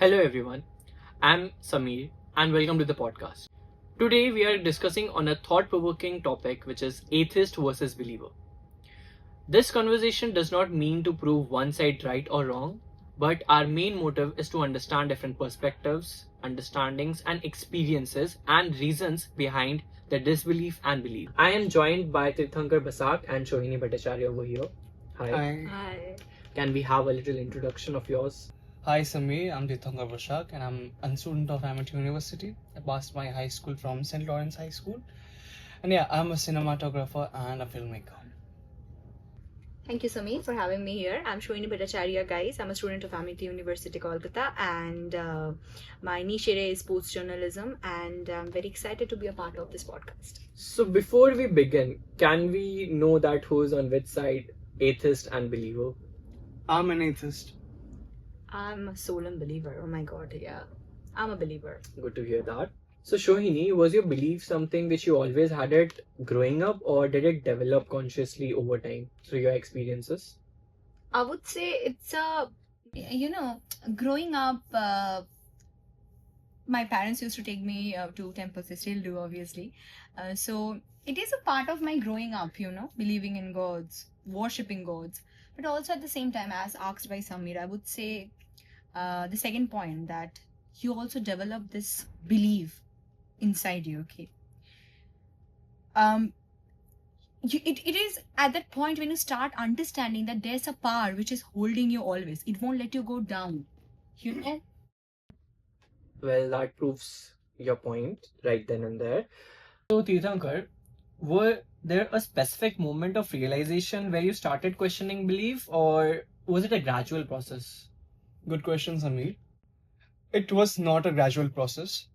Hello everyone, I'm Sameer and welcome to the podcast. Today we are discussing on a thought-provoking topic which is atheist versus believer. This conversation does not mean to prove one side right or wrong, but our main motive is to understand different perspectives, understandings and experiences and reasons behind the disbelief and belief. I am joined by Tirthankar Basak and Shohini Bhattacharya over here. Hi. Hi. Can we have a little introduction of yours? Hi Sameer, I'm Tirthankar Basak and I'm a student of Amity University. I passed my high school from St. Lawrence High School. And yeah, I'm a cinematographer and a filmmaker. Thank you, Sameer, for having me here. I'm Shohini Bhattacharya, guys. I'm a student of Amity University, Kolkata, and my niche area is sports journalism, and I'm very excited to be a part of this podcast. So before we begin, can we know that who's on which side, atheist and believer? I'm an atheist. I'm a solemn believer. Oh my god, yeah. I'm a believer. Good to hear that. So Shohini, was your belief something which you always had it growing up, or did it develop consciously over time through your experiences? I would say it's growing up, my parents used to take me to temples. They still do, obviously. So it is a part of my growing up, believing in gods, worshipping gods. But also at the same time, as asked by Samir, I would say the second point, that you also develop this belief inside you, okay? It is at that point when you start understanding that there's a power which is holding you always. It won't let you go down, you know? Well, that proves your point right then and there. So Tirthankar, were there a specific moment of realization where you started questioning belief, or was it a gradual process? Good question, Sameer. It was not a gradual process.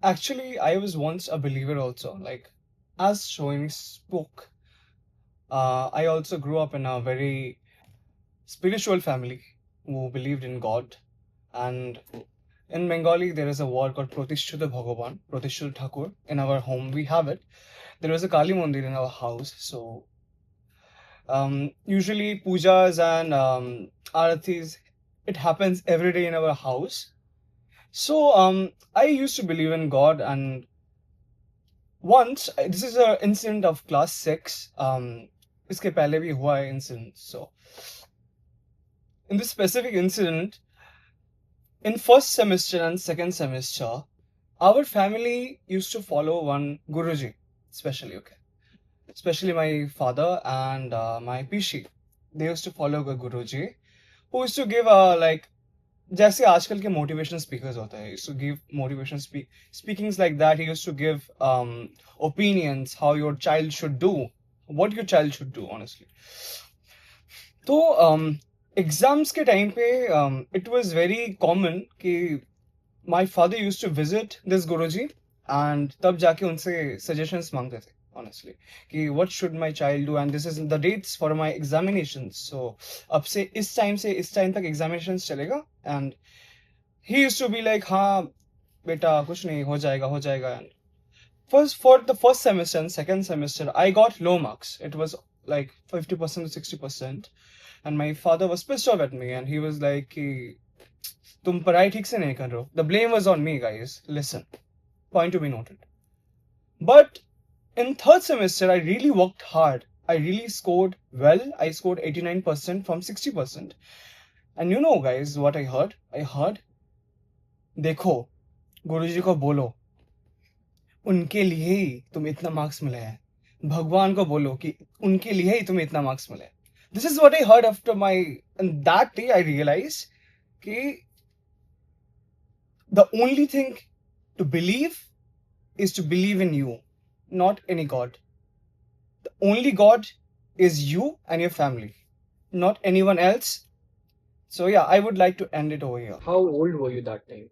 Actually, I was once a believer also. Like, as Shoin spoke, I also grew up in a very spiritual family who believed in God. And in Bengali, there is a word called Pratishthuta Bhagavan, Pratishthuta Thakur. In our home, we have it. There was a Kali Mandir in our house. So, usually pujas and aratis, it happens every day in our house. So, I used to believe in God, and once, this is an incident of class 6. इसके पहले भी हुआ है incident. So, in this specific incident, in first semester and second semester, our family used to follow one Guruji, especially my father and my Pishi. They used to follow a Guruji who used to give like जैसे आजकल के motivation speakers होते हैं, he used to give motivation speakings like that. He used to give opinions how your child should do, what your child should do, honestly. तो exams के time पे it was very common कि my father used to visit this Guruji and तब जाके उनसे suggestions मांगते थे, honestly, कि what should my child do, and this is the dates for my examinations. So अब से इस time तक examinations चलेगा, and he used to be like, हाँ बेटा कुछ नहीं, हो जाएगा. And for the first semester and second semester, I got low marks. It was like 50% to 60%. And my father was pissed off at me, and he was like, कि, तुम पढ़ाई ठीक से नहीं कर रहे हो. The blame was on me, guys. Listen. Point to be noted. But in third semester, I really worked hard. I really scored well. I scored 89% from 60%. And you know, guys, what I heard? I heard, देखो, गुरुजी को बोलो, उनके लिए ही तुम इतना marks मिले हैं. भगवान को बोलो कि उनके लिए ही तुम्हें इतना मार्क्स मिले. This is what I heard after and that day I realized that the only thing to believe is to believe in you, not any God. The only God is you and your family, not anyone else. So yeah, I would like to end it over here. How old were you that time?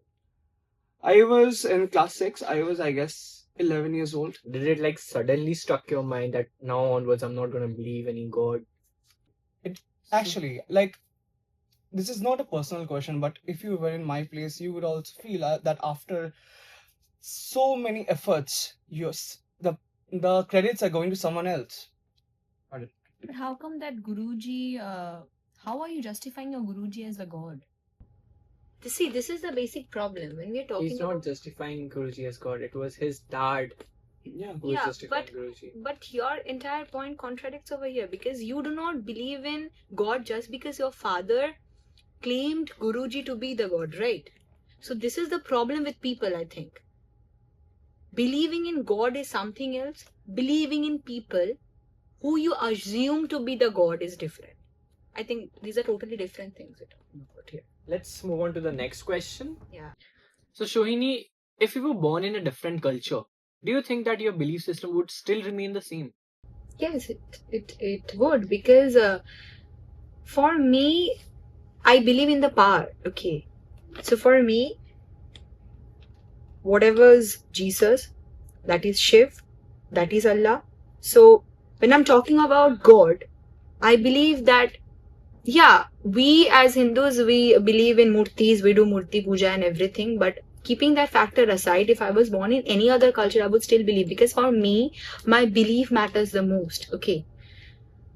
I was in class 6. I was, I guess, 11 years old. Did it like suddenly struck your mind that now onwards I'm not going to believe any God? Actually, like, this is not a personal question, but if you were in my place, you would also feel that after so many efforts, the credits are going to someone else. But how come that Guruji, how are you justifying your Guruji as a god? See, this is the basic problem when we're talking He's not about. justifying Guruji as God. It was his dad Yeah. who was Yeah, justifying Guruji. but your entire point contradicts over here because you do not believe in God just because your father claimed Guruji to be the God, right? So this is the problem with people, I think. Believing in God is something else. Believing in people who you assume to be the God is different. I think these are totally different things we're talking about here. Let's move on to the next question. Yeah. So, Shohini, if you were born in a different culture, do you think that your belief system would still remain the same? Yes, it would because for me, I believe in the power. Okay. So for me, whatever's Jesus, that is Shiv, that is Allah. So when I'm talking about God, I believe that, yeah, we as Hindus, we believe in murtis, we do murti puja and everything, but keeping that factor aside, if I was born in any other culture, I would still believe because for me, my belief matters the most. Okay.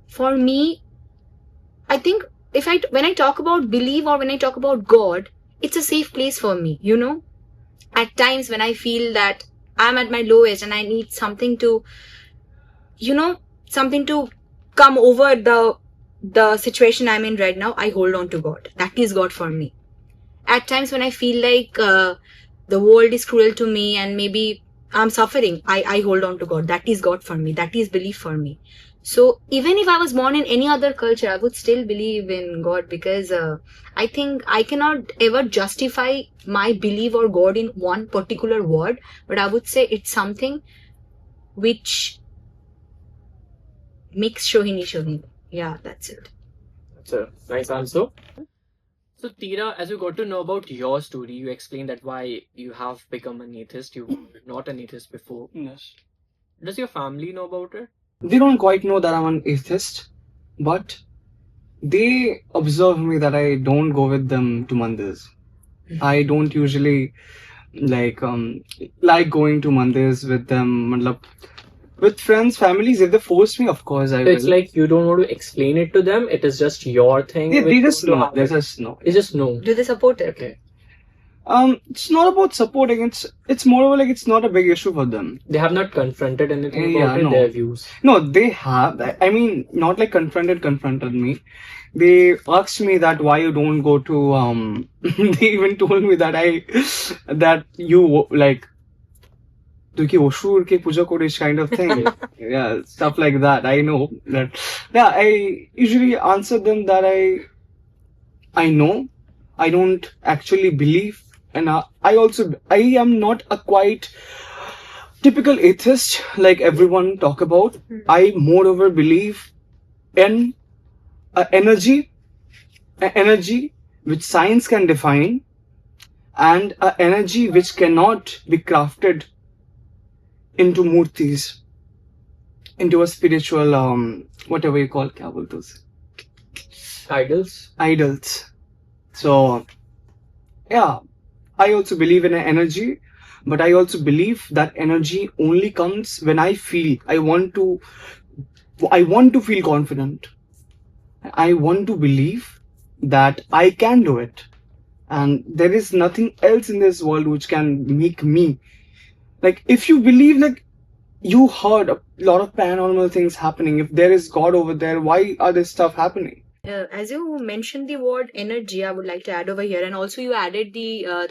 For me, I think when I talk about belief or when I talk about God, it's a safe place for me, you know? At times when I feel that I'm at my lowest and I need something to, something to come over the situation I'm in right now, I hold on to God. That is God for me. At times when I feel like the world is cruel to me and maybe I'm suffering, I hold on to God. That is God for me. That is belief for me. So even if I was born in any other culture, I would still believe in God because I think I cannot ever justify my belief or God in one particular word, but I would say it's something which makes Shohini Shohini. Yeah, that's it. That's a nice answer. So, Tira, as we got to know about your story, you explained that why you have become an atheist. You were not an atheist before. Yes. Does your family know about it? They don't quite know that I'm an atheist, but they observe me that I don't go with them to mandirs. I don't usually like going to mandirs with them. matlab, with friends, families. If they force me, of course I So it's will. like you don't want to explain it to them. It is just your thing. They which just you want know. to have They it. just know. They just know. Do they support it? Okay. It's not about supporting. It's more of like it's not a big issue for them. They have not confronted anything Yeah, about it. no. Their views. No, they have. I mean, not like confronted me. They asked me that why you don't go to they even told me that you like তুই কি অসুরকে পূজা করিস kind of thing. Yeah, stuff like that. I know that. Yeah, I usually answer them that I know I don't actually believe, and I am not a quite typical atheist like everyone talk about. I moreover believe in an energy which science can define, and an energy which cannot be crafted into murtis, into a spiritual whatever you call kya bolte usse? Idols. So yeah, I also believe in an energy, but I also believe that energy only comes when I feel I want to feel confident. I want to believe that I can do it, and there is nothing else in this world which can make me like. If you believe, like, you heard a lot of paranormal things happening. If there is God over there, why are this stuff happening? As you mentioned the word energy, I would like to add over here, and also you added the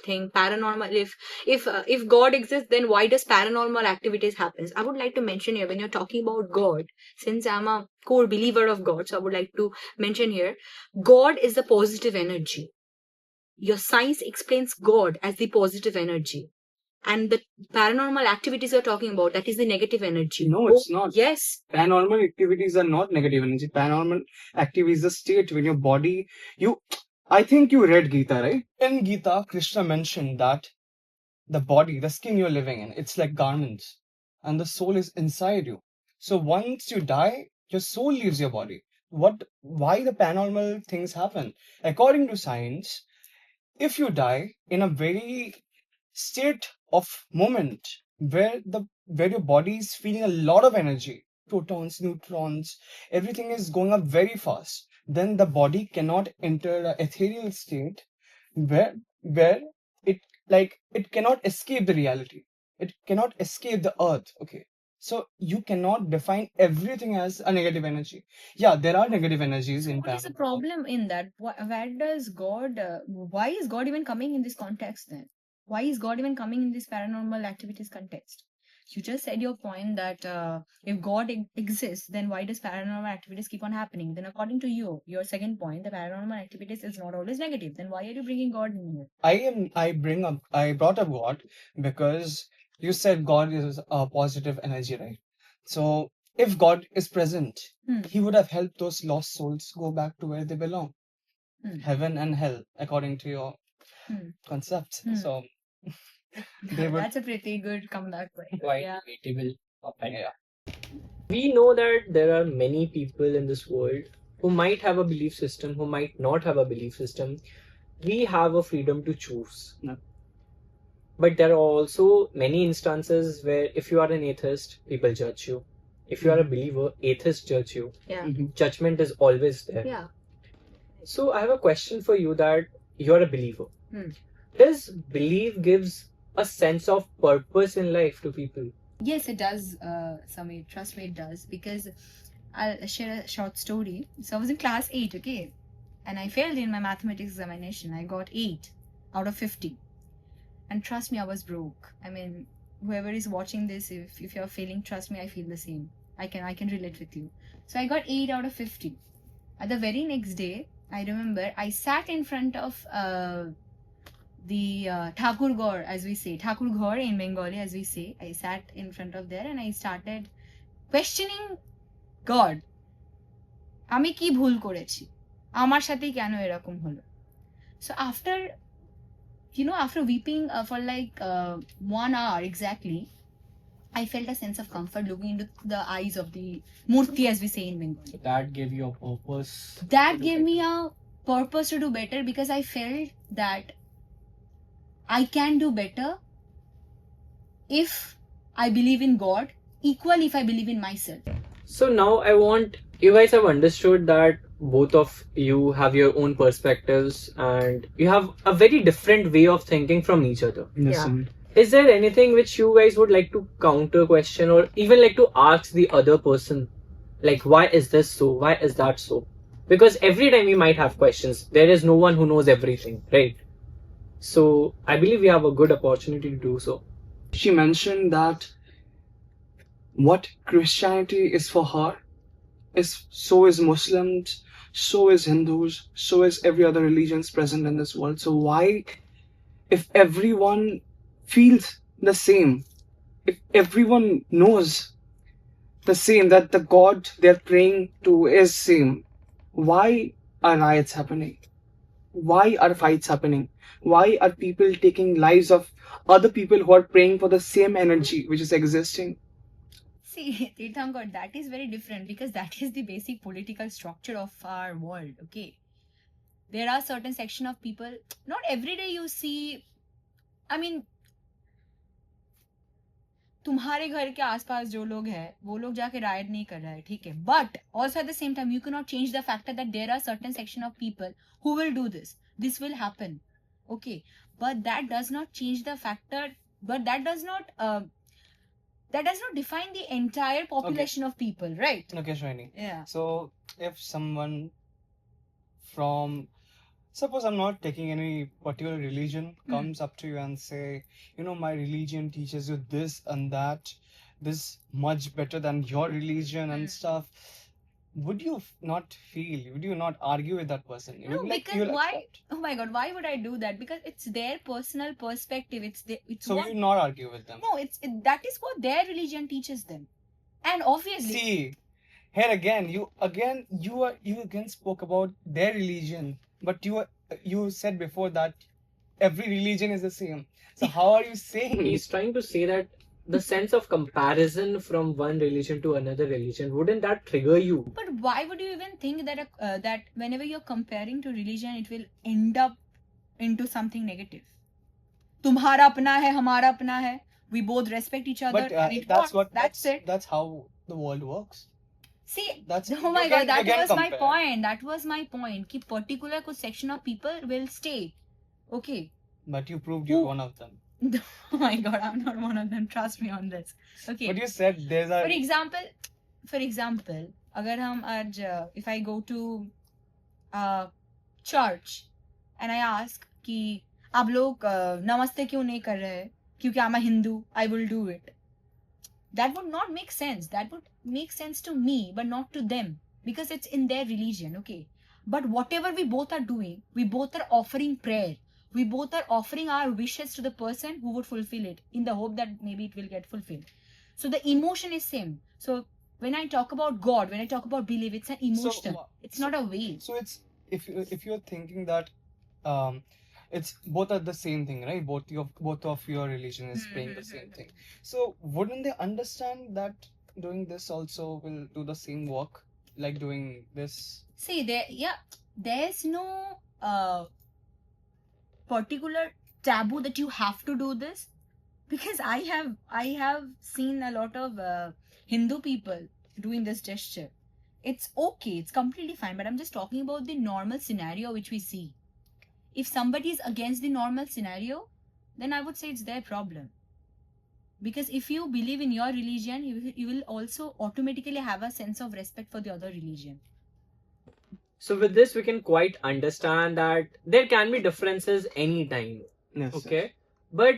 thing paranormal. If God exists, then why does paranormal activities happen? I would like to mention here when you're talking about God, since I'm a core believer of God, so I would like to mention here, God is the positive energy. Your science explains God as the positive energy. And the paranormal activities you're talking about, that is the negative energy. No, it's not. Yes. Paranormal activities are not negative energy. Paranormal activity is a state when your body, I think you read Gita, right? In Gita, Krishna mentioned that the body, the skin you're living in, it's like garments, and the soul is inside you. So once you die, your soul leaves your body. Why the paranormal things happen? According to science, if you die in a very state of moment where your body is feeling a lot of energy, protons, neutrons, everything is going up very fast, then the body cannot enter the ethereal state where where it cannot escape the reality. It cannot escape the earth. Okay. So you cannot define everything as a negative energy. Yeah, there are negative energies in What is the paranormal. problem in that? Where does God, why is God even coming in this context then? Why is God even coming in this paranormal activities context? You just said your point that if God exists, then why does paranormal activities keep on happening? Then according to you, your second point, the paranormal activities is not always negative. Then why are you bringing God in here? I brought up God because you said God is a positive energy, right? So if God is present, he would have helped those lost souls go back to where they belong. Heaven and hell, according to your concepts. So they would. That's a pretty good comeback. Quite Yeah. debatable topic. Yeah. We know that there are many people in this world who might have a belief system, who might not have a belief system. We have a freedom to choose. No. But there are also many instances where if you are an atheist, people judge you. If you are a believer, atheists judge you. Yeah. Judgment is always there. Yeah. So I have a question for you that you're a believer. Hmm. Does belief gives a sense of purpose in life to people? Yes, it does, Samir. Trust me, it does. Because I'll share a short story. So I was in class 8, okay? And I failed in my mathematics examination. I got 8 out of 50. And trust me, I was broke. I mean, whoever is watching this, if you're failing, trust me, I feel the same. I can relate with you. So I got 8 out of 50. At the very next day, I remember I sat in front of the Thakur Gaur, as we say, Thakur Gaur in Bengali, as we say. I sat in front of there and I started questioning God. আমি কি ভুল করেছি আমার সাথেই কেন এরকম হলো so after weeping for like 1 hour exactly, I felt a sense of comfort looking into the eyes of the murti, as we say in Bengali. That gave you a purpose. That gave me a purpose to do better because I felt that I can do better if I believe in God, equally if I believe in myself. So now I want you guys have understood that both of you have your own perspectives and you have a very different way of thinking from each other. Yes. Yeah. Is there anything which you guys would like to counter question or even like to ask the other person? Like, why is this so? Why is that so? Because every time we might have questions. There is no one who knows everything, right? So I believe we have a good opportunity to do so. She mentioned that what Christianity is for her so is Muslims, so is Hindus, so is every other religions present in this world. So why, if everyone feels the same, if everyone knows the same, that the God they're praying to is same, why are riots happening? Why are fights happening? Why are people taking lives of other people who are praying for the same energy which is existing? See, Tirthankar, that is very different because that is the basic political structure of our world, okay? There are certain section of people, not every day you see, I mean, तुम्हारे घर के आसपास जो लोग हैं वो लोग जाके रायट नहीं कर रहे हैं, ठीक है, but also at the same time you can not change the factor that there are certain section of people who will do this will happen, okay, but that does not change the factor, but that does not define the entire population of people, right? Okay, Shrini. Yeah. So if someone from, suppose I'm not taking any particular religion, comes up to you and say, my religion teaches you this and that, this much better than your religion and stuff, would you not argue with that person? No, because why? Oh my God, why would I do that? Because it's their personal perspective. So you not argue with them? No, that is what their religion teaches them, and obviously. See, here again, you again spoke about their religion, but you said before that every religion is the same. So how are you saying? He's trying to say that the sense of comparison from one religion to another religion, wouldn't that trigger you? But why would you even think that that whenever you're comparing to religion, it will end up into something negative? तुम्हारा अपना है, हमारा अपना है. We both respect each other. But that's it. That's how the world works. See, that's, oh my God, that was compare. my point. That was my point. कि particular कुछ section of people will stay. Okay. but you proved you're Who? one of them. Oh my god, I'm not one of them. Trust me on this. Okay. But you said there's a. For example, अगर हम आज if I go to church and I ask कि आप लोग नमस्ते क्यों नहीं कर रहे? क्योंकि I'm a Hindu, I will do it. That would not make sense. That would make sense to me, but not to them, because it's in their religion, okay? But whatever we both are doing, we both are offering prayer. We both are offering our wishes to the person who would fulfill it, in the hope that maybe it will get fulfilled. So the emotion is same. So when I talk about God, when I talk about belief, it's an emotion. It's not a way. So it's if you're thinking that it's both are the same thing, right? Both of your religion is praying the same thing. So wouldn't they understand that doing this also will do the same work, like doing this? See, there's no particular taboo that you have to do this, because I have seen a lot of Hindu people doing this gesture. It's okay, it's completely fine, but I'm just talking about the normal scenario which we see. If somebody is against the normal scenario, then I would say it's their problem. Because if you believe in your religion, you will also automatically have a sense of respect for the other religion. So with this, we can quite understand that there can be differences anytime. Yes, Okay, but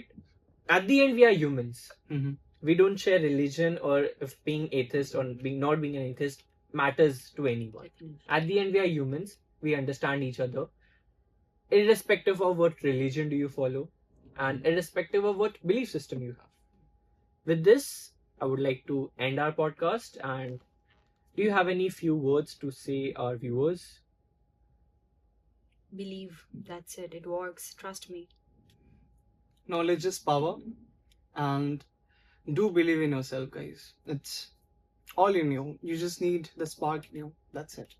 at the end, we are humans. Mm-hmm. We don't share religion, or if being atheist or not being an atheist matters to anyone. At the end, we are humans. We understand each other, irrespective of what religion do you follow, and irrespective of what belief system you have. With this, I would like to end our podcast. And do you have any few words to say our viewers? Believe. That's it. It works. Trust me. Knowledge is power, and do believe in yourself, guys. It's all in you. You just need the spark in you. That's it.